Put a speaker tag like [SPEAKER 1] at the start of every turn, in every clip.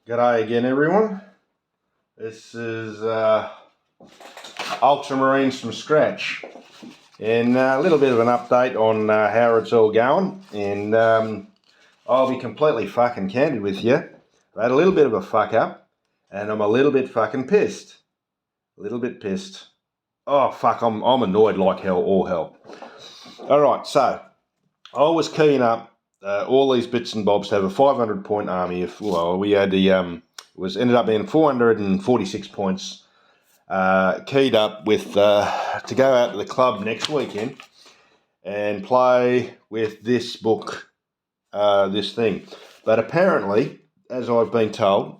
[SPEAKER 1] G'day again, everyone. This is Ultramarines from scratch, and a little bit of an update on how it's all going. And I'll be completely fucking candid with you. I had a little bit of a fuck up, and I'm a little bit fucking pissed. A little bit pissed. Oh fuck, I'm annoyed like hell, all hell. All right, so I was keying up all these bits and bobs to have a 500-point army. We had the ended up being 446 points. Keyed up with to go out to the club next weekend and play with this book, this thing. But apparently, as I've been told,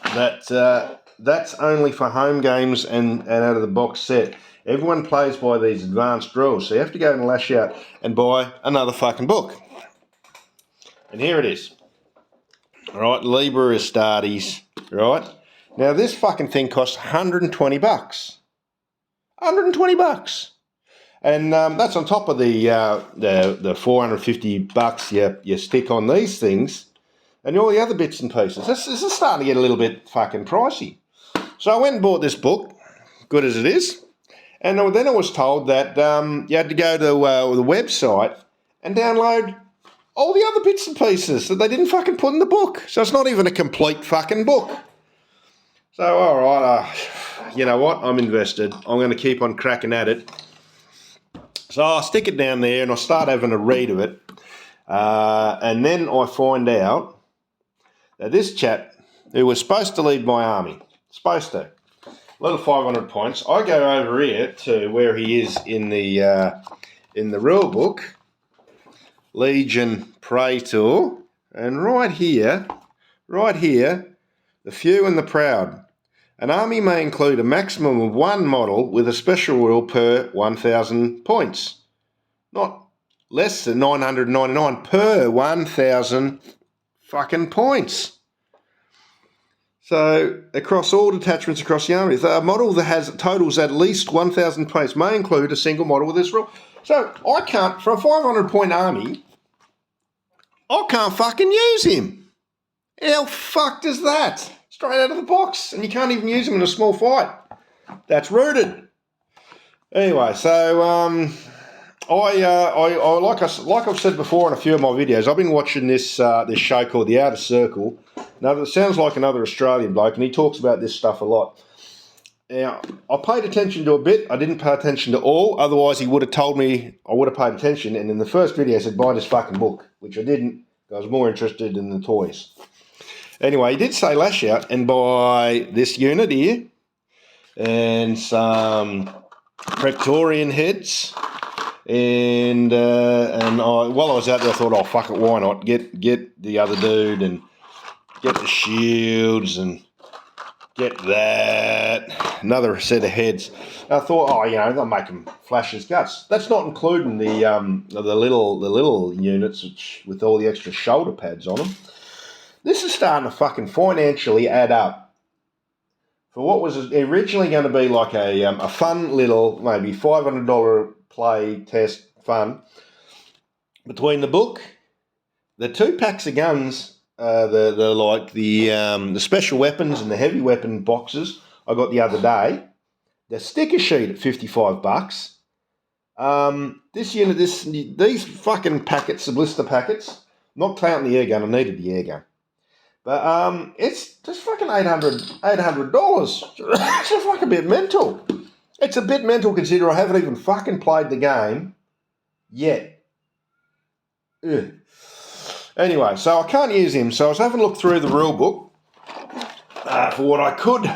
[SPEAKER 1] that that's only for home games and out of the box set. Everyone plays by these advanced rules, so you have to go and lash out and buy another fucking book. And here it is. All right, Liber Astartes, right? Now, this fucking thing costs 120 bucks. 120 bucks. And that's on top of the 450 bucks you stick on these things and all the other bits and pieces. This is starting to get a little bit fucking pricey. So I went and bought this book, good as it is. And then I was told that you had to go to the website and download all the other bits and pieces that they didn't fucking put in the book. So it's not even a complete fucking book. So, all right, you know what? I'm invested. I'm going to keep on cracking at it. So I'll stick it down there and I'll start having a read of it. And then I find out that this chap who was supposed to lead my army, little 500 points, I go over here to where he is in the rule book, Legion Praetor, and right here, the few and the proud. An army may include a maximum of one model with a special rule per 1,000 points. Not less than 999 per 1,000 fucking points. So, across all detachments across the army, a model that has totals at least 1,000 points may include a single model with this rule. So, I can't, for a 500-point army, I can't fucking use him. How fucked is that? Straight out of the box, and you can't even use him in a small fight. That's rooted. Anyway, so I like I've said before in a few of my videos, I've been watching this show called The Outer Circle. Now, it sounds like another Australian bloke, and he talks about this stuff a lot. Now, I paid attention to a bit. I didn't pay attention to all. Otherwise, he would have told me I would have paid attention. And in the first video, he said, buy this fucking book, which I didn't. I was more interested in the toys. Anyway, he did say lash out and buy this unit here and some Praetorian heads. And while I was out there, I thought, oh, fuck it, why not? Get the other dude and get the shields and get that. Another set of heads. I thought, oh, you know, they'll make them flash his guts. That's not including the little units with all the extra shoulder pads on them. This is starting to fucking financially add up. For what was originally going to be like a fun little, maybe $500 play test fun, between the book, the 2 packs of guns, the special weapons and the heavy weapon boxes I got the other day, the sticker sheet at 55 bucks. This unit, these fucking packets, the blister packets, not counting the air gun, I needed the air gun. But it's just fucking $800. It's a fucking bit mental. It's a bit mental considering I haven't even fucking played the game yet. Ugh. Anyway, so I can't use him. So I was having a look through the rule book for what I could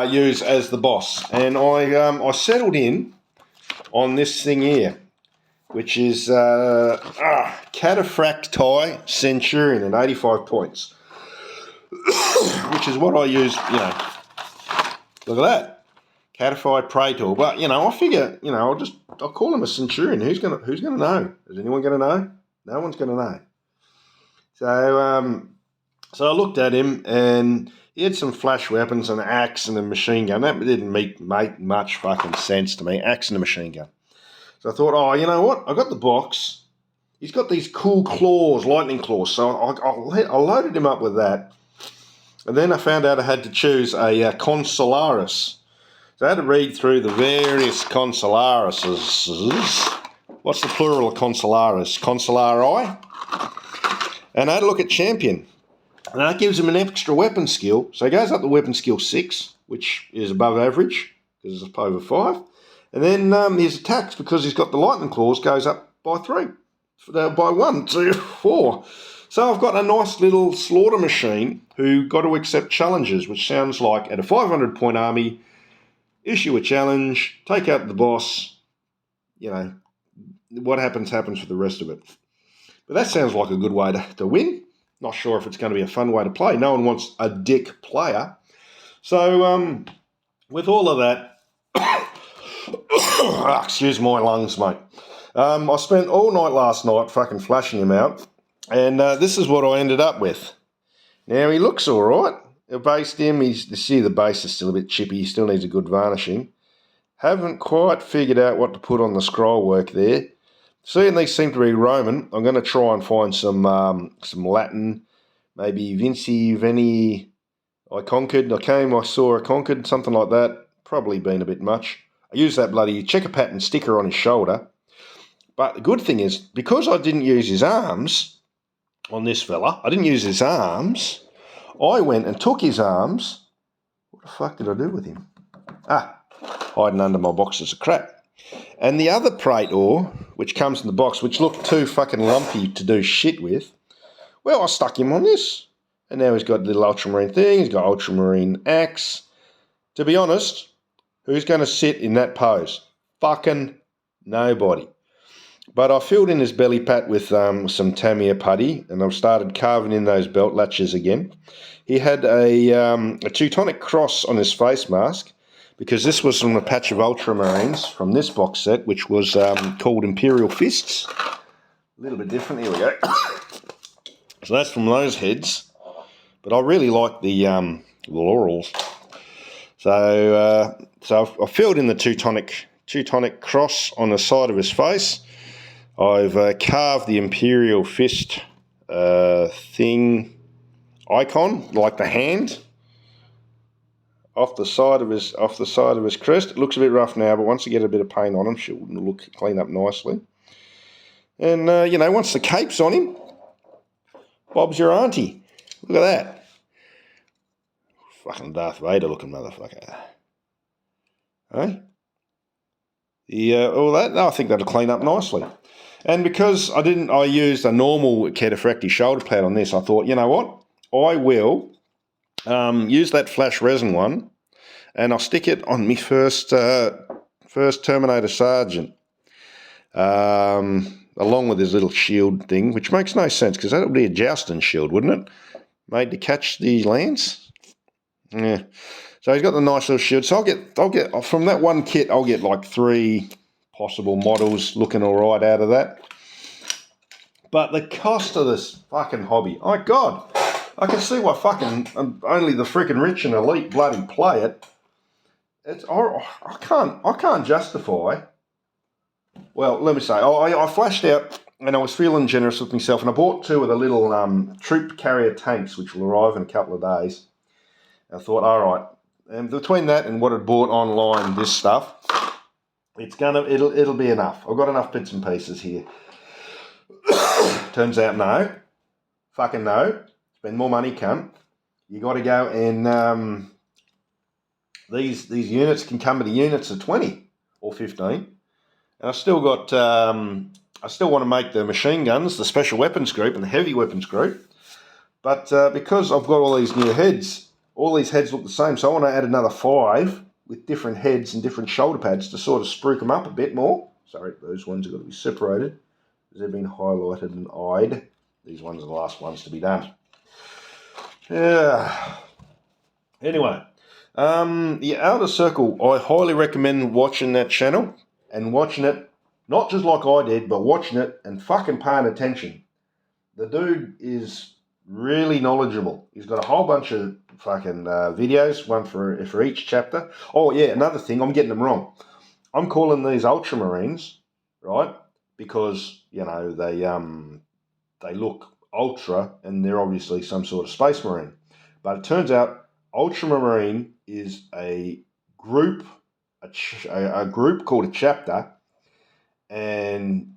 [SPEAKER 1] use as the boss. And I settled in on this thing here, which is Cataphractii Centurion at 85 points. Which is what I use, you know. Look at that. Catified Praetor. But, you know, I figure, you know, I'll call him a Centurion. Who's gonna know? Is anyone gonna know? No one's gonna know. So I looked at him and he had some flash weapons, an axe and a machine gun. That didn't make much fucking sense to me. Axe and a machine gun. So I thought, oh, you know what? I got the box. he's got these cool claws, lightning claws. So I loaded him up with that. And then I found out I had to choose a Consularis. So I had to read through the various Consularises. What's the plural of Consularis? Consulari? And I had to look at Champion. And that gives him an extra weapon skill. So he goes up to weapon skill 6, which is above average, because it's over 5. And then his attacks, because he's got the lightning claws, goes up by 3. By 1, 2, 4. So I've got a nice little slaughter machine who got to accept challenges, which sounds like at a 500-point army, issue a challenge, take out the boss, you know, what happens for the rest of it. But that sounds like a good way to win. Not sure if it's going to be a fun way to play. No one wants a dick player. So with all of that, excuse my lungs, mate. I spent all night last night fucking flashing him out. And this is what I ended up with. Now, he looks all right. I based him. You see the base is still a bit chippy. He still needs a good varnishing. Haven't quite figured out what to put on the scroll work there. Seeing these seem to be Roman, I'm going to try and find some Latin, maybe Vinci, Veni, I conquered. I saw, I conquered, something like that. Probably been a bit much. I used that bloody checker pattern sticker on his shoulder. But the good thing is, because I didn't use his arms on this fella, I went and took his arms. What the fuck did I do with him? Hiding under my boxes of crap. And the other Praetor, which comes in the box, which looked too fucking lumpy to do shit with, well, I stuck him on this. And now he's got the little Ultramarine thing, he's got Ultramarine axe. To be honest, who's going to sit in that pose? Fucking nobody. But I filled in his belly pat with some Tamiya putty, and I've started carving in those belt latches again. He had a Teutonic cross on his face mask, because this was from a patch of Ultramarines from this box set, which was called Imperial Fists. A little bit different. Here we go. So that's from those heads. But I really like the laurels. So I filled in the Teutonic cross on the side of his face. I've carved the Imperial Fist thing icon, like the hand, off the side of his crest. It looks a bit rough now, but once you get a bit of paint on him, she'll look clean up nicely. And once the cape's on him, Bob's your auntie. Look at that. Fucking Darth Vader looking motherfucker. Hey? All that, I think that'll clean up nicely. And because I used a normal Cataphracti shoulder pad on this, I thought, you know what? I will use that flash resin one, and I'll stick it on my first Terminator Sergeant, along with his little shield thing, which makes no sense, because that would be a jousting shield, wouldn't it? Made to catch the lance. Yeah. So he's got the nice little shield. So I'll get from that one kit, I'll get like 3 possible models looking all right out of that. But the cost of this fucking hobby, oh God, I can see why fucking only the freaking rich and elite bloody play it. I can't justify. Well, let me say, I flashed out and I was feeling generous with myself, and I bought 2 of the little troop carrier tanks, which will arrive in a couple of days. I thought, all right, and between that and what I bought online, this stuff, it'll be enough. I've got enough bits and pieces here. Turns out no. Fucking no. Spend more money, cunt. You got to go and these units can come with the units of 20 or 15. And I still got I still want to make the machine guns, the special weapons group and the heavy weapons group. But because I've got all these new heads, all these heads look the same, so I want to add another 5 with different heads and different shoulder pads to sort of spruik them up a bit more. Sorry, those ones have got to be separated. They've been highlighted and eyed. These ones are the last ones to be done. Yeah. Anyway, the Outer Circle, I highly recommend watching that channel and watching it, not just like I did, but watching it and fucking paying attention. The dude is really knowledgeable. He's got a whole bunch of fucking videos, one for each chapter. Oh yeah, another thing, I'm getting them wrong. I'm calling these Ultramarines, right? Because, you know, they look ultra, and they're obviously some sort of space marine. But it turns out Ultramarine is a group, a group called a chapter, and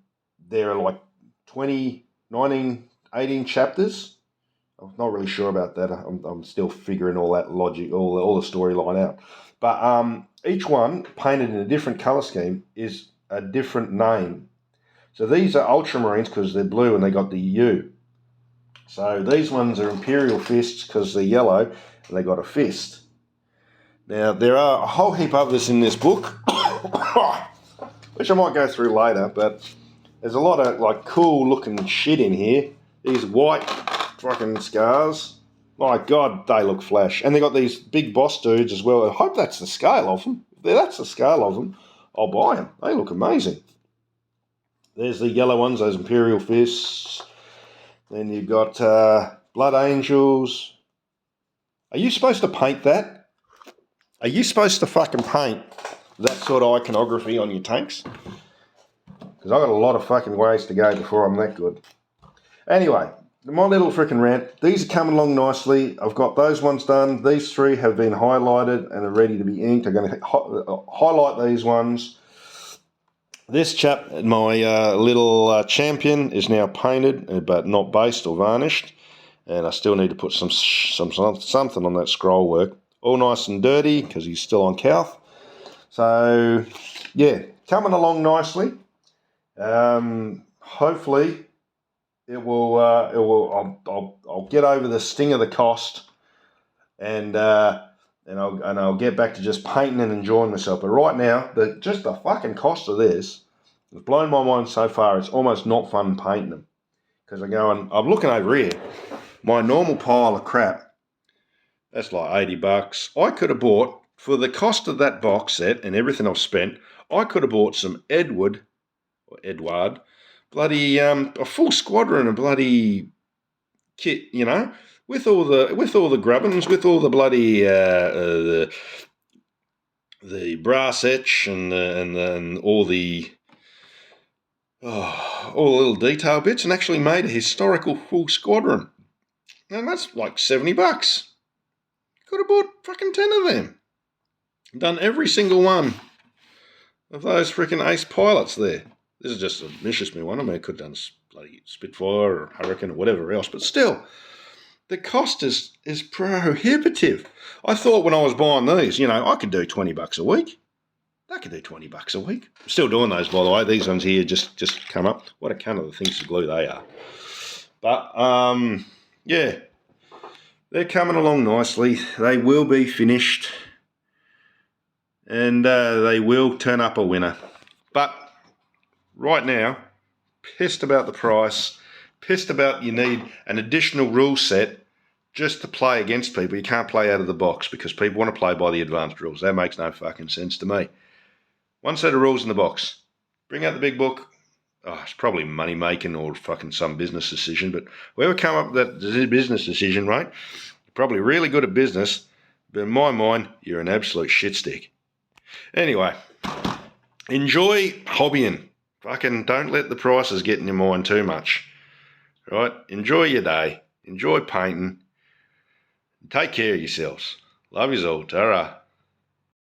[SPEAKER 1] there are like 20, 19, 18 chapters. I'm not really sure about that. I'm still figuring all that logic, all the storyline out. But each one, painted in a different colour scheme, is a different name. So these are Ultramarines because they're blue and they got the U. So these ones are Imperial Fists because they're yellow and they got a fist. Now, there are a whole heap of this in this book, which I might go through later, but there's a lot of like cool looking shit in here. These white fucking scars. My God, they look flash. And they got these big boss dudes as well. I hope that's the scale of them. If that's the scale of them, I'll buy them. They look amazing. There's the yellow ones, those Imperial Fists. Then you've got Blood Angels. Are you supposed to paint that? Are you supposed to fucking paint that sort of iconography on your tanks? Because I've got a lot of fucking ways to go before I'm that good. Anyway, my little freaking rant. These are coming along nicely. I've got those ones done. These three have been highlighted and are ready to be inked. I'm going to highlight these ones. This chap, my little champion, is now painted, but not based or varnished. And I still need to put something on that scroll work. All nice and dirty because he's still on Calth. So, yeah, coming along nicely. Hopefully, I'll get over the sting of the cost, and I'll get back to just painting and enjoying myself. But right now, just the fucking cost of this has blown my mind so far. It's almost not fun painting them because I'm looking over here. My normal pile of crap, that's like $80. I could have bought, for the cost of that box set and everything I've spent, I could have bought some Edward, bloody a full squadron of bloody kit, you know, with all the grubbins, with all the bloody the brass etch and all the little detail bits, and actually made a historical full squadron. And that's like $70. Could have bought fucking 10 of them. Done every single one of those freaking ace pilots there. This is just a vicious me one. I mean, I could have done bloody Spitfire or Hurricane or whatever else, but still, the cost is prohibitive. I thought when I was buying these, you know, I could do $20 a week. I could do $20 a week. I'm still doing those, by the way. These ones here just come up. What a cunt of the things of glue they are. But, yeah, they're coming along nicely. They will be finished, and they will turn up a winner. But right now, pissed about the price, pissed about you need an additional rule set just to play against people. You can't play out of the box because people want to play by the advanced rules. That makes no fucking sense to me. One set of rules in the box. Bring out the big book. Oh, it's probably money making or fucking some business decision, but whoever come up with that business decision, right, you're probably really good at business, but in my mind, you're an absolute shit stick. Anyway, enjoy hobbying. Fucking don't let the prices get in your mind too much. Right? Enjoy your day. Enjoy painting. Take care of yourselves. Love yous all. Ta-ra.